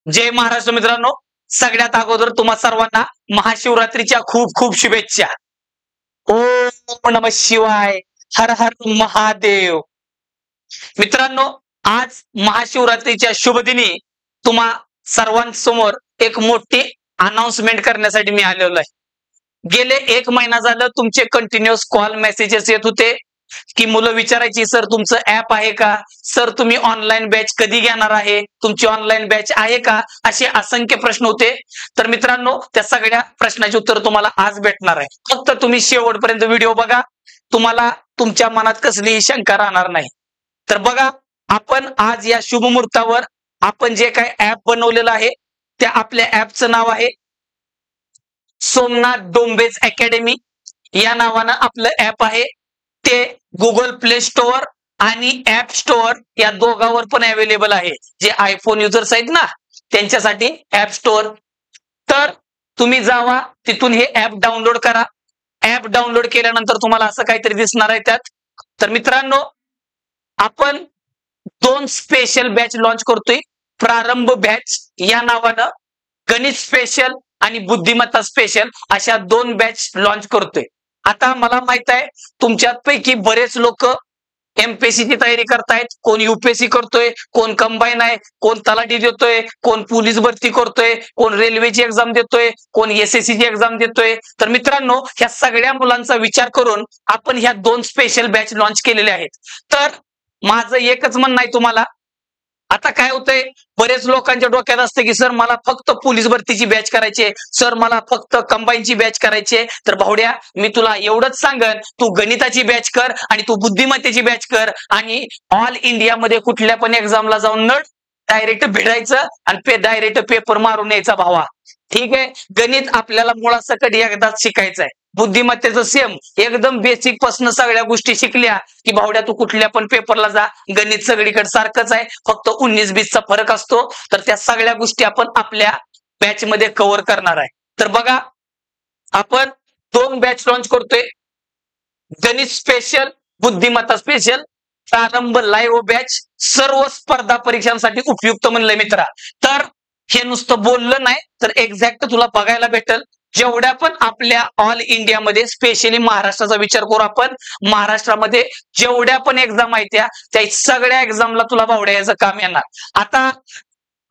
जय महाराष्ट्र मित्रांनो, सगळ्यात अगोदर तुम्हा सर्वांना महाशिवरात्रीच्या खूप खूप शुभेच्छा. ओम नमः शिवाय, हर हर महादेव. मित्रांनो, आज महाशिवरात्रीच्या शुभ दिनी तुम्हा सर्वांसमोर एक मोठी अनाउन्समेंट करण्यासाठी मी आलेलो आहे. गेले 1 महिना झालं तुमचे कंटिन्युअस कॉल मेसेजेस येत होते की मुलं विचारायची, सर तुमचं ऍप आहे का, सर तुम्ही ऑनलाईन बॅच कधी घेणार आहे, तुमची ऑनलाईन बॅच आहे का, असे असंख्य प्रश्न होते. तर मित्रांनो, त्या सगळ्या प्रश्नाचे उत्तर तुम्हाला आज भेटणार आहे. फक्त तुम्ही शेवटपर्यंत व्हिडिओ बघा, तुम्हाला तुमच्या मनात कसलीही शंका राहणार नाही. तर बघा, आपण आज या शुभ मुहूर्तावर आपण जे काही ऍप बनवलेलं आहे त्या आपल्या ऍपचं नाव आहे सोमनाथ डोंबेज अकॅडमी. या नावानं आपलं ऍप आहे. ते गुगल प्ले स्टोअर आणि ऍप स्टोअर या दोघांवर पण अवेलेबल आहे. जे आयफोन युजर्स आहेत ना त्यांच्यासाठी ऍप स्टोअर. तर तुम्ही जावा, तिथून हे ऍप डाउनलोड करा. ऍप डाउनलोड केल्यानंतर तुम्हाला असं काहीतरी दिसणार आहे त्यात. तर मित्रांनो, आपण 2 स्पेशल बॅच लॉन्च करतोय. प्रारंभ बॅच या नावानं गणित स्पेशल आणि बुद्धिमत्ता स्पेशल अशा 2 बॅच लॉन्च करतोय. आता मला माहित आहे तुमच्यापैकी बरेच लोक एमपीएससी ची तयारी करतायत, कोण युपीएससी करतोय, कोण कंबाईन आहे, कोण तलाठी देतोय, कोण पोलीस भरती करतोय, कोण रेल्वेची एक्झाम देतोय, कोण एसएससी ची एक्झाम देतोय. तर मित्रांनो, ह्या सगळ्या मुलांचा विचार करून आपण ह्या 2 स्पेशल बॅच लॉन्च केलेल्या आहेत. तर माझं एकच म्हणणं आहे तुम्हाला, आता काय होतंय, बरेच लोकांच्या डोक्यात असते की सर मला फक्त पोलीस भरतीची बॅच करायची आहे, सर मला फक्त कंबाईनची बॅच करायची आहे. तर भावड्या, मी तुला एवढंच सांगन, तू गणिताची बॅच कर आणि तू बुद्धिमत्तेची बॅच कर आणि ऑल इंडियामध्ये कुठल्या पण एक्झामला जाऊन नड, डायरेक्ट भिडायचं आणि डायरेक्ट पेपर मारून यायचा भावा. ठीक आहे, गणित आपल्याला मुळासकट एकदाच शिकायचं आहे. बुद्धिमत्तेचं सेम एकदम बेसिक पासून सगळ्या गोष्टी शिकल्या की भावड्या तू कुठल्या पण पेपरला जा, गणित सगळीकडे सारखंच आहे, फक्त 19-20 चा फरक असतो. तर त्या सगळ्या गोष्टी आपण आपल्या बॅच मध्ये कव्हर करणार आहे. तर बघा, आपण 2 बॅच लॉन्च करतोय. गणित स्पेशल, बुद्धिमत्ता स्पेशल. प्रारंभ लाईव्ह बॅच सर्व स्पर्धा परीक्षांसाठी उपयुक्त म्हणलंय मित्रा. तर हे नुसतं बोललं नाही तर एक्झॅक्ट तुला बघायला भेटल. जेवढ्या पण आपल्या ऑल इंडियामध्ये, स्पेशली महाराष्ट्राचा विचार करू आपण, महाराष्ट्रामध्ये जेवढ्या पण एक्झाम आहेत त्या सगळ्या एक्झामला तुला भावड्या याचं काम येणार. आता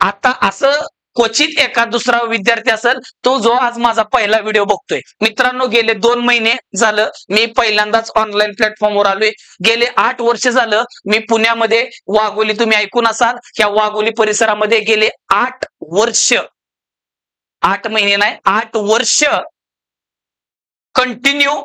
आता असं क्वचित एका दुसरा विद्यार्थी असेल तो जो आज माझा पहिला व्हिडिओ बघतोय. मित्रांनो, गेले 2 महिने झालं मी पहिल्यांदाच ऑनलाईन प्लॅटफॉर्मवर आलोय. गेले 8 वर्ष झालं मी पुण्यामध्ये, वाघोली तुम्ही ऐकून असाल, ह्या वाघोली परिसरामध्ये गेले 8 वर्ष, 8 महिने नाही 8 वर्ष कंटिन्यू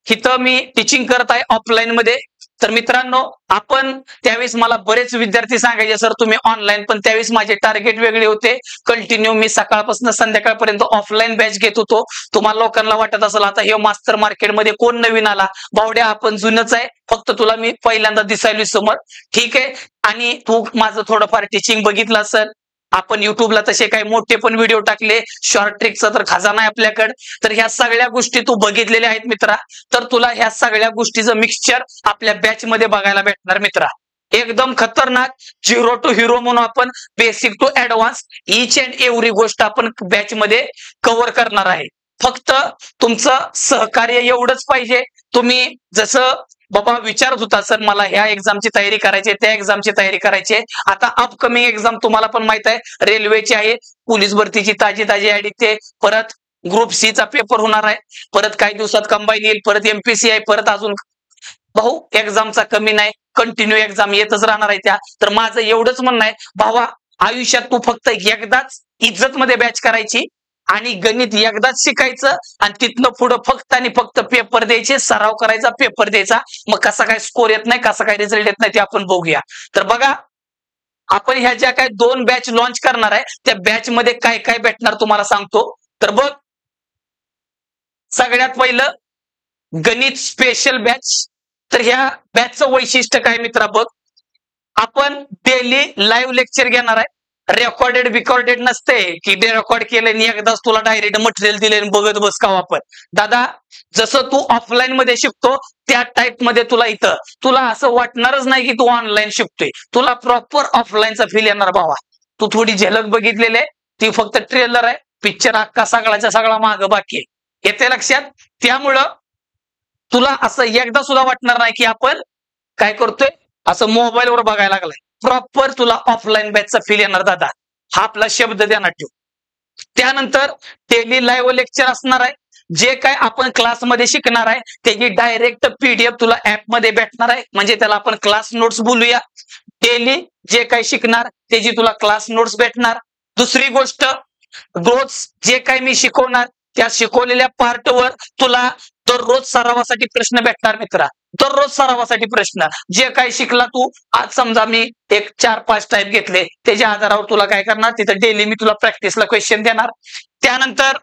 इथं मी टीचिंग करत आहे ऑफलाईन मध्ये. तर मित्रांनो, आपण त्यावेळेस मला बरेच विद्यार्थी सांगायचे सर तुम्ही ऑनलाईन, पण त्यावेळेस माझे टार्गेट वेगळे होते. कंटिन्यू मी सकाळपासून संध्याकाळपर्यंत ऑफलाईन बॅच घेत होतो. तुम्हाला लोकांना वाटत असेल आता हे मास्टर मार्केटमध्ये कोण नवीन आला, भावड्या आपण जुनच आहे, फक्त तुला मी पहिल्यांदा दिसायलो समोर. ठीक आहे, आणि तू माझं थोडंफार टीचिंग बघितलं असेल. आपण युट्यूबला तसे काही मोठे पण व्हिडिओ टाकले, शॉर्ट ट्रिकचा तर खजाना आहे आपल्याकडे. तर ह्या सगळ्या गोष्टी तू बघितलेल्या आहेत मित्रा. तर तुला ह्या सगळ्या गोष्टीचं मिक्सचर आपल्या बॅच मध्ये बघायला भेटणार मित्रा. एकदम खतरनाक, 0 to हिरो म्हणून आपण basic to advance each and every गोष्ट आपण बॅच मध्ये कव्हर करणार आहे. फक्त तुमचं सहकार्य एवढंच पाहिजे. तुम्ही जसं बाबा विचारत होता सर मला ह्या एक्झामची तयारी करायची, त्या एक्झामची तयारी करायची, आता अपकमिंग एक्झाम तुम्हाला पण माहित आहे रेल्वेची आहे, पोलीस भरतीची ताजी ऍड येते, परत ग्रुप सी चा पेपर होणार आहे, परत काही दिवसात कंबाईन येईल, परत एमपीसी आहे, परत अजून भाऊ एक्झामचा कमी नाही, कंटिन्यू एक्झाम येतच राहणार आहे त्या. तर माझं एवढंच म्हणणं आहे भावा, आयुष्यात तू फक्त एकदाच इज्जत मध्ये बॅच करायची आणि गणित एकदाच शिकायचं आणि तिथनं पुढं फक्त आणि फक्त पेपर द्यायचे, सराव करायचा, पेपर द्यायचा. मग कसा काय स्कोर येत नाही, कसा काय रिझल्ट येत नाही ते आपण बघूया. तर बघा, आपण ह्या ज्या काय 2 बॅच लॉन्च करणार आहे त्या बॅच मध्ये काय काय भेटणार तुम्हाला सांगतो. तर बघ, सगळ्यात पहिलं गणित स्पेशल बॅच. तर ह्या बॅचचं वैशिष्ट्य काय मित्रा, बघ, आपण डेली लाईव्ह लेक्चर घेणार आहे. रेकॉर्डेड नसते की ते रेकॉर्ड केलं आणि एकदाच तुला डायरेक्ट मटेरियल दिले आणि बघत बस का वापर. दादा, जसं तू ऑफलाईन मध्ये शिकतो त्या टाईप मध्ये तुला इथं तुला असं वाटणारच नाही की तू ऑनलाईन शिकतोय, तुला प्रॉपर ऑफलाईनचा फील येणार भावा. तू थोडी झलक बघितलेली आहे, ती फक्त ट्रेलर आहे. पिक्चर अख्खा सगळ्याच्या सगळा मागं बाकी आहे. येते लक्षात? त्यामुळं तुला असं एकदा सुद्धा वाटणार नाही की आपण काय करतोय असं मोबाईलवर बघायला लागलाय. प्रॉपर तुला ऑफलाईन बॅचचा फील येणार दादा. हा आपला शब्द ध्यानात ठेव. त्यानंतर डेली लाईव्ह लेक्चर असणार आहे. जे काय आपण क्लासमध्ये शिकणार आहे त्याची डायरेक्ट पीडीएफ तुला ऍप मध्ये भेटणार आहे. म्हणजे त्याला आपण क्लास नोट्स बोलूया. डेली जे काही शिकणार त्याची तुला क्लास नोट्स भेटणार. दुसरी गोष्ट, रोज जे काही मी शिकवणार त्या शिकवलेल्या पार्टवर तुला दररोज सरावासाठी प्रश्न भेटणार मित्रा. दररोज सरावासाठी प्रश्न. जे काही शिकला तू आज, समजा मी एक 4-5 टाईप घेतले, त्याच्या आधारावर तुला काय करणार, तिथं डेली मी तुला प्रॅक्टिसला क्वेश्चन देणार. त्यानंतर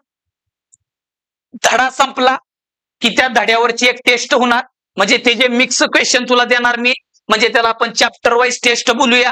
धडा संपला की त्या धड्यावरची एक टेस्ट होणार. म्हणजे ते जे मिक्स क्वेश्चन तुला देणार मी, म्हणजे त्याला आपण चॅप्टर वाईज टेस्ट बोलूया.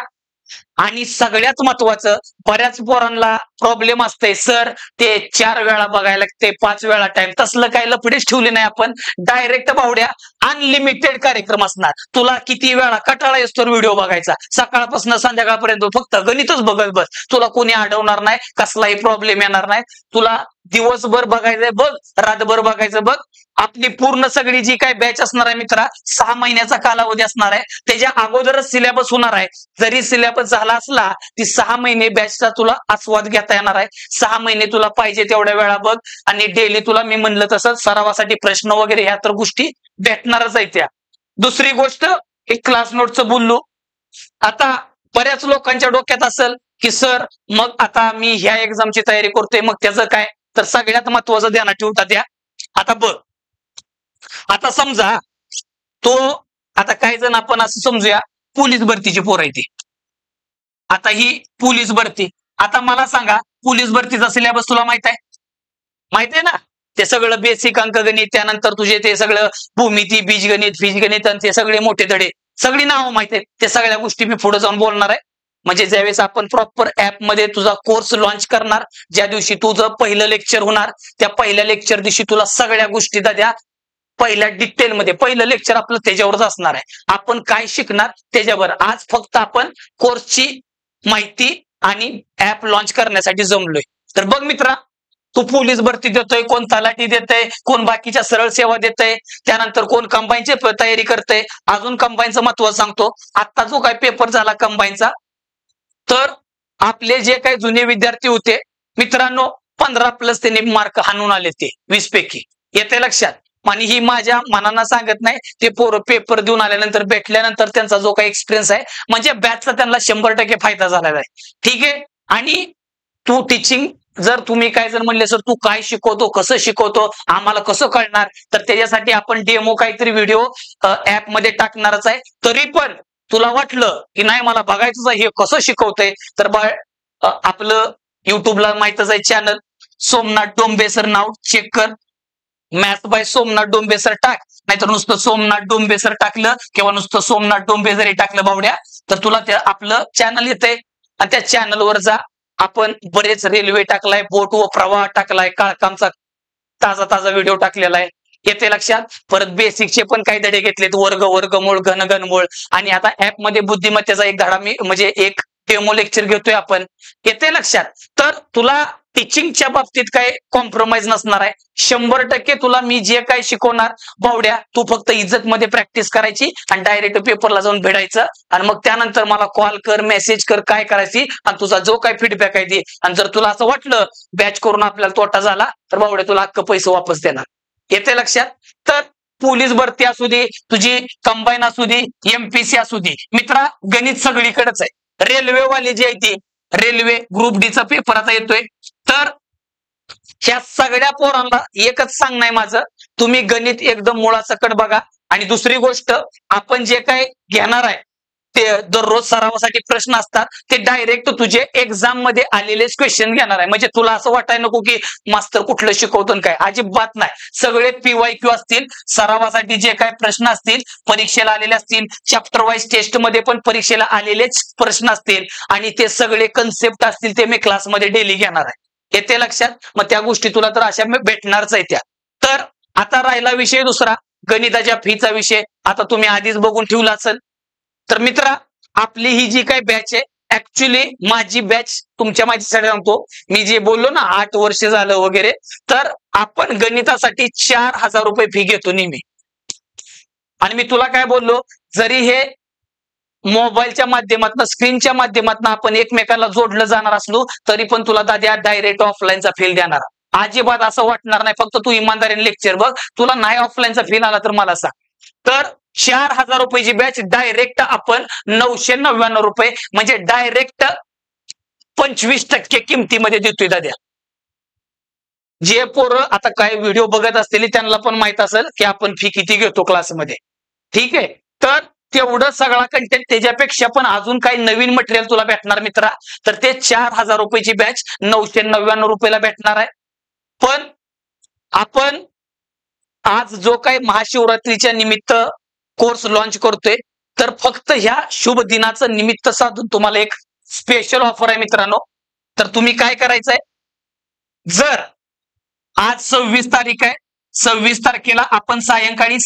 आणि सगळ्यात महत्वाचं, बऱ्याच पोरांना प्रॉब्लेम असते, सर ते 4 वेळा बघायला लागते, 5 वेळा टाइम. तसलं काय लफडेच ठेवले नाही आपण. डायरेक्ट भावड्या अनलिमिटेड कार्यक्रम असणार. तुला किती वेळा कटाळा येतो व्हिडिओ बघायचा, सकाळपासून संध्याकाळपर्यंत फक्त गणितच बघत बस. तुला कोणी अडवणार नाही, कसलाही प्रॉब्लेम येणार नाही. तुला दिवसभर बघायचंय बघ, रातभर बघायचं बघ. आपली पूर्ण सगळी जी काय बॅच असणार आहे मित्रा, 6 महिन्याचा कालावधी असणार आहे. त्याच्या अगोदरच सिलेबस होणार आहे. जरी सिलेबस झाला असला ती 6 महिने बॅचचा तुला आस्वाद घेता येणार आहे. 6 महिने तुला पाहिजे तेवढ्या वेळा बघ. आणि डेली तुला मी म्हणलं तसं सरावासाठी प्रश्न वगैरे ह्या तर गोष्टी भेटणारच आहेत. त्या दुसरी गोष्ट, एक क्लास नोटचं बोललो. आता बऱ्याच लोकांच्या डोक्यात असेल की सर मग आता मी ह्या एक्झामची तयारी करतोय, मग त्याचं काय? तर सगळ्यात महत्वाचं ध्यानात ठेवता त्या. आता बघ, आता समजा तो, आता काही जण आपण असं समजूया पोलीस भरतीची पोरं आहे ती. आता ही पोलीस भरती, आता मला सांगा पोलीस भरतीचा सिलेबस तुला माहित आहे? माहित आहे ना? ते सगळं बेसिक अंकगणित, त्यानंतर तुझे ते सगळं भूमिती, बीजगणित आणि ते सगळे मोठे धडे, सगळी नावं माहित आहेत. ते सगळ्या गोष्टी मी पुढे जाऊन बोलणार आहे. म्हणजे ज्यावेळेस आपण प्रॉपर ऍप मध्ये तुझा कोर्स लॉन्च करणार, ज्या दिवशी तुझं पहिलं लेक्चर होणार, त्या पहिल्या लेक्चर दिवशी तुला सगळ्या गोष्टी द्या पहिल्या डिटेलमध्ये. पहिलं लेक्चर आपलं त्याच्यावरच असणार आहे. आपण काय शिकणार त्याच्यावर. आज फक्त आपण कोर्सची माहिती आणि ऍप लॉन्च करण्यासाठी जमलोय. तर बघ मित्रा, तू पोलीस भरती देतोय, कोण तलाठी देतय, कोण बाकीच्या सरळ सेवा देतय, त्यानंतर कोण कंबाईनची तयारी करतय. अजून कंबाईनचं महत्व सांगतो. आता जो काय पेपर झाला कंबाईनचा, तर आपले जे काही जुने विद्यार्थी होते मित्रांनो, 15+ त्यांनी मार्क हाणून आले, ते 20 पैकी. येते लक्षात? आणि ही माझ्या मनानं सांगत नाही, ते पोरं पेपर देऊन आल्यानंतर भेटल्यानंतर त्यांचा जो काही एक्सपिरियन्स आहे, म्हणजे बॅचचा त्यांना 100% फायदा झालेला आहे. ठीक आहे? आणि तू टीचिंग, जर तुम्ही काय जर म्हणले सर तू काय शिकवतो, कसं शिकवतो, आम्हाला कसं कळणार, तर त्याच्यासाठी आपण डेमो काहीतरी व्हिडिओ ऍप मध्ये टाकणारच आहे. तरी पण तुला वाटलं की नाही मला बघायचं आहे हे कसं शिकवतंय, तर आपलं युट्यूबला माहितच आहे चॅनल, सोमनाथ डोंबे सर नाव चेक कर. Maths bye Somnath Dombe sir टाक, नाहीतर नुसतं सोमनाथ डोंबे सर टाकलं किंवा नुसतं सोमनाथ डोंबे जरी टाकलं बावड्या, तर तुला ते आपलं चॅनल येतंय. आणि त्या चॅनलवर जा. आपण बरेच रेल्वे टाकलाय, बोट व प्रवाह टाकलाय, काळकामचा ताजा व्हिडिओ टाकलेला आहे. येते लक्षात? परत बेसिकचे पण काही धडे घेतलेत, वर्गमूळ, घनमूळ. आणि आता ऍप मध्ये बुद्धिमत्तेचा एक धडा मी, म्हणजे एक डेमो लेक्चर घेतोय आपण. येते लक्षात? तर तुला टीचिंगच्या बाबतीत काय कॉम्प्रोमाइज नसणार आहे. 100% तुला मी जे काय शिकवणार बावड्या, तू फक्त इज्जत मध्ये प्रॅक्टिस करायची आणि डायरेक्ट पेपरला जाऊन भेटायचं. आणि मग त्यानंतर मला कॉल कर, मेसेज कर, काय करायची, आणि तुझा जो काय फीडबॅक आहे ते. आणि जर तुला असं वाटलं बॅच करून आपल्याला तोटा झाला, तर बावड्या तुला हक्क पैसे वापस देणार. येते लक्षात? तर पोलीस भरती असू दे, तुझी कंबाईन असू दे, एमपीसी असू दे, मित्रा गणित सगळीकडेच आहे. रेल्वेवाले जे आहे ती रेल्वे ग्रुप डीचा पेपर आता येतोय. तर ह्या सगळ्या पोरांना एकच सांगणं आहे माझं, तुम्ही गणित एकदम मुळासकट बघा. आणि दुसरी गोष्ट, आपण जे काय घेणार आहे ते दररोज सरावासाठी प्रश्न असतात, ते डायरेक्ट तुझे एक्झाम मध्ये आलेलेच क्वेश्चन घेणार आहे. म्हणजे तुला असं वाटायला नको की मास्तर कुठलं शिकवतो काय, अजिबात नाही. सगळे PYQ असतील, सरावासाठी जे काय प्रश्न असतील, परीक्षेला आलेले असतील, चॅप्टर वाईज टेस्ट मध्ये पण परीक्षेला आलेलेच प्रश्न असतील, आणि ते सगळे कन्सेप्ट असतील, ते मी क्लासमध्ये डेली घेणार आहे. येते लक्षात? मग त्या गोष्टी तुला तर अशा भेटणारच आहे त्या. तर आता राहिला विषय दुसरा, गणिताच्या फीचा विषय. आता तुम्ही आधीच बघून ठेवला असेल. तर मित्रा, आपली ही जी काही बॅच आहे ऍक्च्युली माझी बॅच तुमच्या माहितीसाठी सांगतो, मी जे बोललो ना 8 वर्ष झालं वगैरे, तर आपण गणितासाठी 4,000 रुपये फी घेतो नेहमी. आणि मी तुला काय बोललो, जरी हे मोबाईलच्या माध्यमातून, स्क्रीनच्या माध्यमातून आपण एकमेकांना जोडलं जाणार असलो तरी पण तुला दाद्या डायरेक्ट ऑफलाईनचा फील देणार. अजिबात असं वाटणार नाही. फक्त तू इमानदारीने लेक्चर बघ. तुला नाही ऑफलाईनचा फील आला तर मला सांग. तर 4,000 रुपयाची बॅच डायरेक्ट आपण 999 रुपये म्हणजे डायरेक्ट 25% किमतीमध्ये देतोय दाद्या. जे पोरं आता काय व्हिडिओ बघत असतील त्यांना पण माहित असेल की आपण फी किती घेतो क्लासमध्ये. ठीक आहे, तर तेवढं सगळा कंटेंट, त्याच्यापेक्षा पण अजून काही नवीन मटेरियल तुला भेटणार मित्रा. तर ते 4,000 रुपयाची बॅच 999 रुपयाला भेटणार आहे. पण आपण आज जो काही महाशिवरात्रीच्या निमित्त कोर्स लॉन्च करतोय, तर फक्त ह्या शुभ दिनाचं निमित्त साधून तुम्हाला एक स्पेशल ऑफर आहे मित्रांनो. तर तुम्ही काय करायचंय, जर आज 26 तारीख आहे, 26 तारखेला आपण सायंकाळी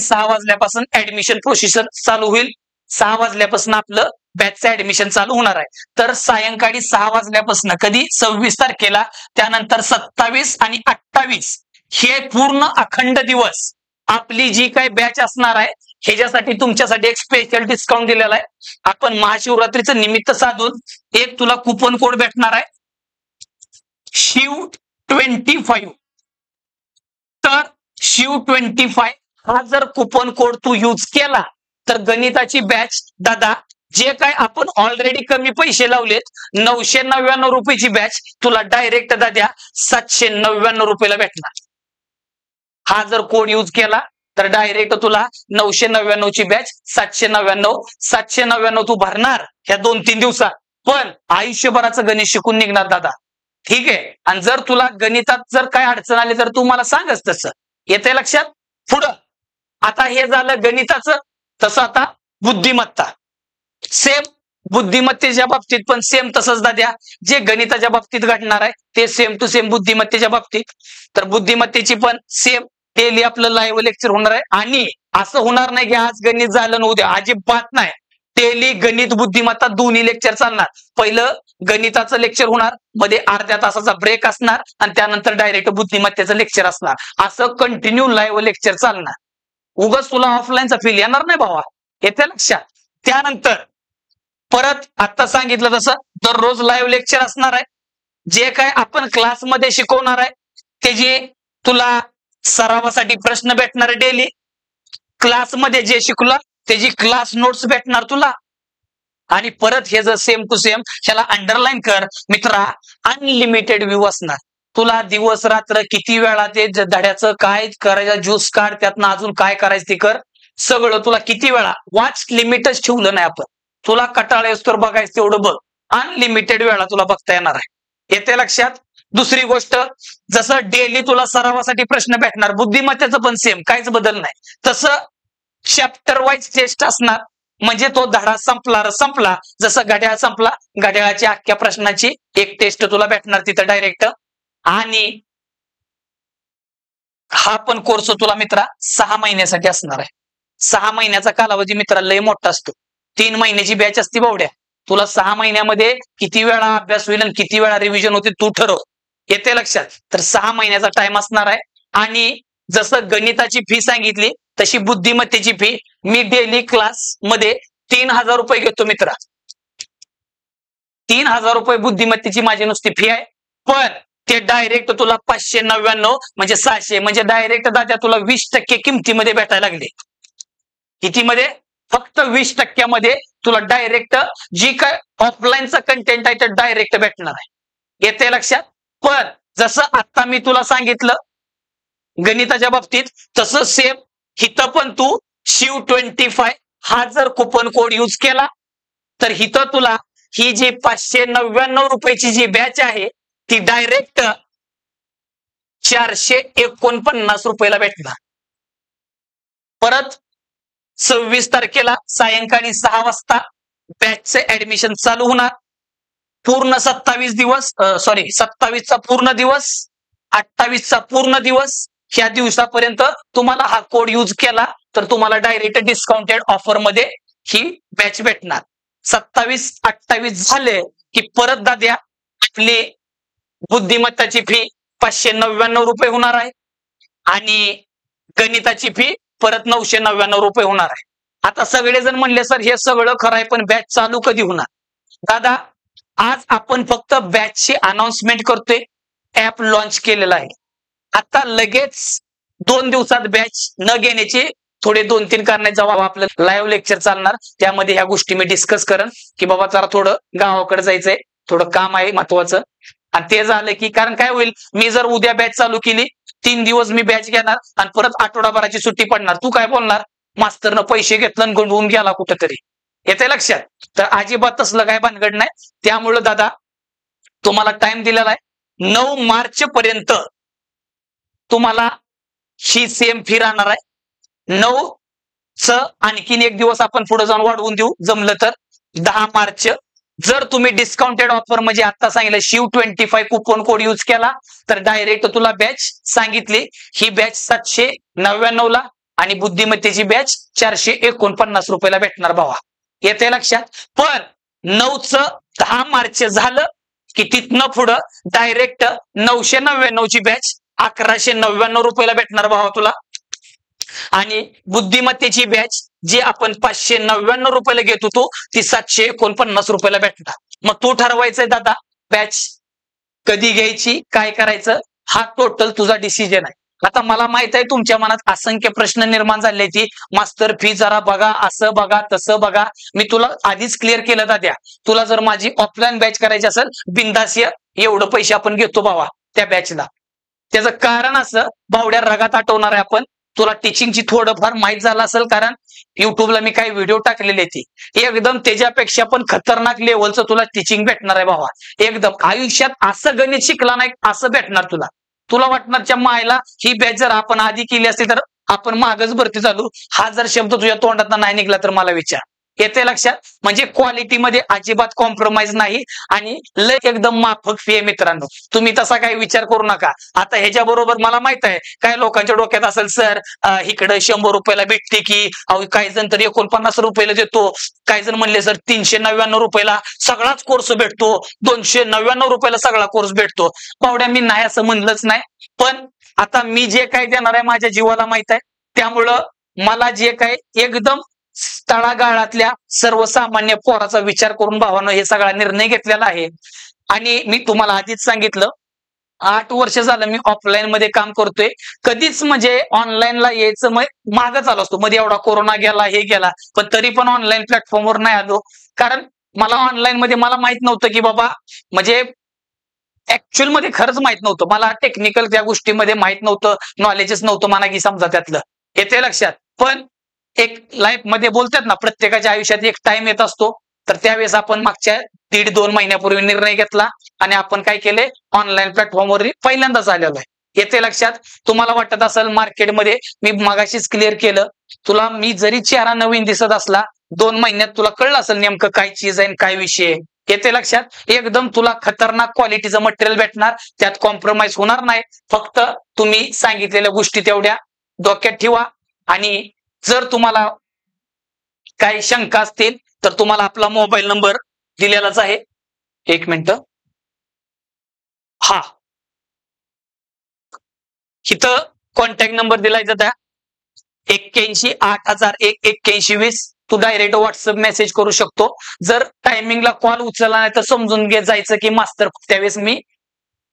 6 वाजल्यापासून ऍडमिशन प्रोसिजर चालू होईल. 6 वाजल्यापासून आपलं बॅचचं ऍडमिशन चालू होणार आहे. तर सायंकाळी 6 वाजल्यापासून कधी 26 तारखेला, त्यानंतर 27 आणि 28 हे पूर्ण अखंड दिवस आपली जी काही बॅच असणार आहे, ह्याच्यासाठी तुमच्यासाठी एक स्पेशल डिस्काउंट दिलेला आहे. आपण महाशिवरात्रीचं निमित्त साधून एक तुला कुपन कोड भेटणार आहे, शिव25. तर शिव25 हा जर कुपन कोड तू यूज केला तर गणिताची बॅच दादा, जे काय आपण ऑलरेडी कमी पैसे लावलेत 999 रुपयाची बॅच तुला डायरेक्ट दाद्या 799 रुपयाला भेटणार. हा जर कोड यूज केला तर डायरेक्ट तुला 999 ची बॅच 799 तू भरणार ह्या 2-3 दिवसात, पण आयुष्यभराचं गणित शिकून निघणार दादा. ठीक आहे. आणि जर तुला गणितात जर काय अडचण आली तर तू मला सांगच. तसं येते लक्षात. पुढं आता हे झालं गणिताचं. तसं आता बुद्धिमत्ता, सेम बुद्धिमत्तेच्या बाबतीत पण सेम तसंच दाद्या, जे गणिताच्या बाबतीत घडणार आहे ते सेम टू सेम बुद्धिमत्तेच्या बाबतीत. तर बुद्धिमत्तेची पण सेम डेली आपलं लाईव्ह लेक्चर होणार आहे. आणि असं होणार नाही की आज गणित झालं न उद्या, अजिबात नाही. डेली गणित बुद्धिमत्ता दोन्ही लेक्चर चालणार. पहिलं गणिताचं लेक्चर होणार, मध्ये अर्ध्या तासाचा ब्रेक असणार आणि त्यानंतर डायरेक्ट बुद्धिमत्तेचं लेक्चर असणार. असं कंटिन्यू लाईव्ह लेक्चर चालणार. उगाच तुला ऑफलाईनचा फील येणार नाही भावा, येते लक्षात. त्यानंतर परत आता सांगितलं तसं दररोज लाईव्ह लेक्चर असणार आहे. जे काय आपण क्लासमध्ये शिकवणार आहे त्याची तुला सरावासाठी प्रश्न भेटणार आहे. डेली क्लासमध्ये जे शिकला त्याची क्लास नोट्स भेटणार तुला. आणि परत हे जर सेम टू सेम, ह्याला अंडरलाईन कर मित्रा, अनलिमिटेड व्ह्यू असणार. तुला दिवस रात्र किती वेळा ते धड्याचं काय करायचं, ज्यूस काढ, त्यातनं अजून काय करायचं ते कर, सगळं तुला किती वेळा. वाच लिमिटच ठेवलं नाही आपण. तुला कंटाळा येतो तर बघायचं तेवढं बघ. अनलिमिटेड वेळा तुला बघता येणार आहे. येते लक्षात. दुसरी गोष्ट, जसं डेली तुला सरावासाठी प्रश्न भेटणार, बुद्धिमत्तेचं पण सेम, काहीच बदल नाही. तसं चॅप्टर वाईज टेस्ट असणार. म्हणजे तो धडा संपला, जसं घड्याळ संपला, घड्याळाच्या अख्ख्या प्रश्नाची एक टेस्ट तुला भेटणार तिथं डायरेक्ट. आणि हा पण कोर्स तुला मित्रा 6 महिन्यासाठी असणार आहे. 6 महिन्याचा कालावधी मित्रा लय मोठा असतो. 3 महिन्याची बॅच असते बावड्या. तुला 6 महिन्यामध्ये किती वेळा अभ्यास होईल आणि किती वेळा रिव्हिजन होते तू ठरव. येते लक्षात. तर 6 महिन्याचा टाइम असणार आहे. आणि जसं गणिताची फी सांगितली तशी बुद्धिमत्तेची फी मी डेली क्लास मध्ये 3,000 रुपये घेतो मित्रा. 3,000 रुपये बुद्धिमत्तेची माझी नुसती फी आहे. पण ते डायरेक्ट तुला 599 म्हणजे 600 म्हणजे डायरेक्ट दादा तुला 20% किमतीमध्ये भेटायला लागले. कितीमध्ये? फक्त 20% तुला डायरेक्ट जी काय ऑफलाईनचा कंटेंट आहे ते डायरेक्ट भेटणार आहे. येते लक्षात. पण जसं आता मी तुला सांगितलं गणिताच्या बाबतीत, तसं सेम हिथं पण तू शिव25 हा जर कुपन कोड यूज केला तर हिथं तुला ही जी 599 रुपयाची जी बॅच आहे ती डायरेक्ट 449 रुपयाला भेटणार. परत 26 तारखेला सायंकाळी 6 वाजता बॅचचे ऍडमिशन चालू होणार. पूर्ण 27चा पूर्ण दिवस, 28चा पूर्ण दिवस, ह्या दिवसापर्यंत तुम्हाला हा कोड यूज केला तर तुम्हाला डायरेक्ट डिस्काउंटेड ऑफर मध्ये ही बॅच भेटणार. 27-28 झाले की परत दाद्या आपली बुद्धिमत्ताची फी 599 रुपये होणार आहे आणि गणिताची फी परत 999 रुपये होणार आहे. आता सगळेजण म्हणले सर हे सगळं खरं आहे पण बॅच चालू कधी होणार? दादा आज आपण फक्त बॅचची अनाउन्समेंट करतोय, ऍप लॉन्च केलेला आहे. आता लगेच 2 दिवसात बॅच न घेण्याचे थोडे 2-3 कारण जेव्हा आपलं लाईव्ह लेक्चर चालणार त्यामध्ये ह्या गोष्टी मी डिस्कस करेन की बाबा जरा थोडं गावाकडे जायचंय, थोडं काम आहे महत्वाचं. आणि ते झालं की कारण काय होईल, मी जर उद्या बॅच चालू केली 3 दिवस मी बॅच घेणार आणि परत आठवडाभराची सुट्टी पडणार. तू काय बोलणार, मास्तरनं पैसे घेतलं आणि गुंडवून गेला कुठेतरी. येते लक्षात? तर अजिबात तसलं काय भानगड नाही. त्यामुळं दादा तुम्हाला टाइम दिलेला आहे 9 मार्च पर्यंत तुम्हाला ही सेम फी राहणार आहे. 9च आणखीन एक दिवस आपण पुढे जाऊन वाढवून देऊ जमलं तर 10 मार्च. जर तुम्ही डिस्काउंटेड ऑफर म्हणजे आता सांगितलं शिव 25 कुपन कोड यूज केला तर डायरेक्ट तुला बॅच सांगितली ही बॅच 799 ला आणि बुद्धिमत्तेची बॅच 449 रुपयाला भेटणार भावा. येते लक्षात? पण 9च 10 मार्च झालं की तिथनं पुढं डायरेक्ट 999 ची बॅच 1199 रुपयाला भेटणार भावा तुला आणि बुद्धिमत्तेची बॅच जी आपण 599 रुपयाला घेत होतो ती 749 रुपयाला भेटणार. मग तू ठरवायचंय दादा बॅच कधी घ्यायची, काय करायचं, हा टोटल तुझा डिसिजन आहे. आता मला माहित आहे तुमच्या मनात असंख्य प्रश्न निर्माण झाले की मास्तर फी जरा बघा, असं बघा, तसं बघा. मी तुला आधीच क्लिअर केलं दाद्या, तुला जर माझी ऑफलाईन बॅच करायची असेल बिंदास एवढं पैसे आपण घेतो भावा त्या बॅचला. त्याचं कारण असं बावड्या रगात आठवणार आहे आपण, तुला टीचिंगची थोडंफार माहित झालं असेल कारण युट्यूबला मी काही व्हिडिओ टाकलेले ती एकदम त्याच्यापेक्षा पण खतरनाक लेवलचं तुला टीचिंग भेटणार आहे भावा. एकदम आयुष्यात असं गणित शिकला नाही असं भेटणार तुला. तुला वाटणारच्या मायला ही बॅच जर आपण आधी केली असती तर आपण मागच भरती झालो. हा जर शब्द तुझ्या तोंडात नाही निघला तर मला विचार. येते लक्षात? म्हणजे क्वालिटीमध्ये अजिबात कॉम्प्रोमाइज नाही आणि लय एकदम माफक फी आहे मित्रांनो. तुम्ही तसा काही विचार करू नका. आता ह्याच्या बरोबर मला माहित आहे काय लोकांच्या डोक्यात असेल सर इकडे 100 रुपयाला भेटते की काही जण तर 49 रुपयाला देतो, काही जण म्हणले सर 399 रुपयाला सगळाच कोर्स भेटतो, 299 रुपयाला सगळा कोर्स भेटतो. पावड्या मी नाही असं म्हणलंच नाही, पण आता मी जे काही देणार आहे माझ्या जीवाला माहित आहे. त्यामुळं मला जे काही एकदम तळागाळातल्या सर्वसामान्य पोराचा विचार करून भावानं हे सगळा निर्णय घेतलेला आहे. आणि मी तुम्हाला आधीच सांगितलं 8 वर्ष झालं मी ऑफलाईन मध्ये काम करतोय. कधीच म्हणजे ऑनलाईनला यायचं मागच आलो असतो. मध्ये एवढा कोरोना गेला हे गेला पण तरी पण ऑनलाईन प्लॅटफॉर्मवर नाही आलो कारण मला ऑनलाईन मध्ये मला माहित नव्हतं की बाबा म्हणजे ऍक्च्युअल मध्ये खरंच माहित नव्हतं. मला टेक्निकल त्या गोष्टीमध्ये माहित नव्हतं, नॉलेजच नव्हतं मला की समजा त्यातलं. येते लक्षात? पण एक लाईफ मध्ये बोलतात ना प्रत्येकाच्या आयुष्यात एक टाइम येत असतो, तर त्यावेळेस आपण मागच्या 1.5-2 महिन्यापूर्वी निर्णय घेतला आणि आपण काय केले ऑनलाईन प्लॅटफॉर्मवर पहिल्यांदाच आलेलो आहे. येते लक्षात? तुम्हाला वाटत असेल मार्केटमध्ये मी मगाशीच क्लिअर केलं तुला, मी जरी चेहरा नवीन दिसत असला 2 महिन्यात तुला कळलं असेल नेमकं काय चीज आहे काय विषय. येते लक्षात? एकदम तुला खतरनाक क्वालिटीचं मटेरियल भेटणार, त्यात कॉम्प्रोमाइज होणार नाही. फक्त तुम्ही सांगितलेल्या गोष्टी तेवढ्या डोक्यात ठेवा आणि जर तुम्हाला काही शंका असतील तर तुम्हाला आपला मोबाईल नंबर दिलेलाच आहे. 1 मिनिट. हा इथं कॉन्टॅक्ट नंबर दिलाय त्या 8180018120. तू डायरेक्ट व्हॉट्सअप मेसेज करू शकतो. जर टायमिंगला कॉल उचलला नाही तर समजून घे जायचं की मास्तर त्यावेळेस मी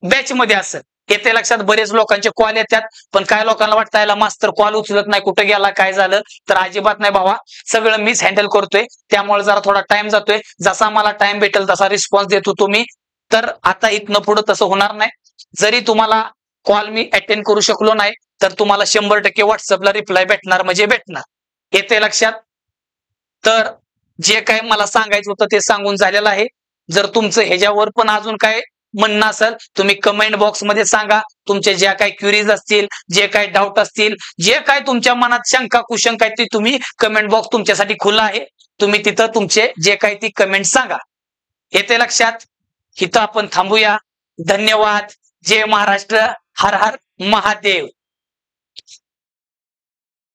बॅच मध्ये असेल. येते लक्षात? बरेच लोकांचे कॉल येतात पण काय लोकांना वाटतं याला मास्तर कॉल उचलत नाही, कुठे गेला काय झालं, तर अजिबात नाही भावा, सगळं मीच हँडल करतोय. त्यामुळे जरा थोडा टाइम जातोय. जसा मला टाइम भेटेल तसा रिस्पॉन्स देतो तुम्ही. तर आता इथनं पुढे तसं होणार नाही. जरी तुम्हाला कॉल मी अटेंड करू शकलो नाही तर तुम्हाला 100% व्हॉट्सअपला रिप्लाय भेटणार म्हणजे भेटणार. येते लक्षात? तर जे काही मला सांगायचं होतं ते सांगून झालेलं आहे. जर तुमचं ह्याच्यावर पण अजून काय म्हणणं असेल तुम्ही कमेंट बॉक्स मध्ये सांगा. तुमचे ज्या काही क्युरीज असतील, जे काही डाऊट असतील, जे काही तुमच्या मनात शंका कुशंका आहेत ती तुम्ही कमेंट बॉक्स तुमच्यासाठी खुला आहे. तुम्ही तिथं तुमचे जे काही ती कमेंट सांगा. येते लक्षात? इथं आपण थांबूया. धन्यवाद. जय महाराष्ट्र. हर हर महादेव.